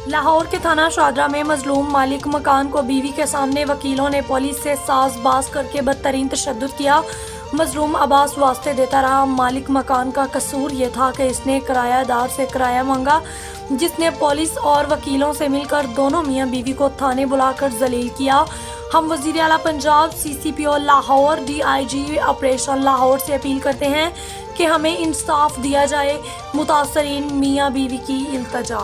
लाहौर के थाना शादरा में मजलूम मालिक मकान को बीवी के सामने वकीलों ने पुलिस से साज़बाज़ करके बदतरीन तशद्दुद किया। मजलूम अब्बास वास्ते देता रहा। मालिक मकान का कसूर ये था कि इसने किरायादार से किराया मांगा, जिसने पुलिस और वकीलों से मिलकर दोनों मियां बीवी को थाने बुलाकर जलील किया। हम वज़ीर आला Punjab, CCPO Lahore, DIG operation Lahore से अपील करते हैं कि हमें इंसाफ दिया जाए। मुतासरीन मियां बीवी की इल्तजा।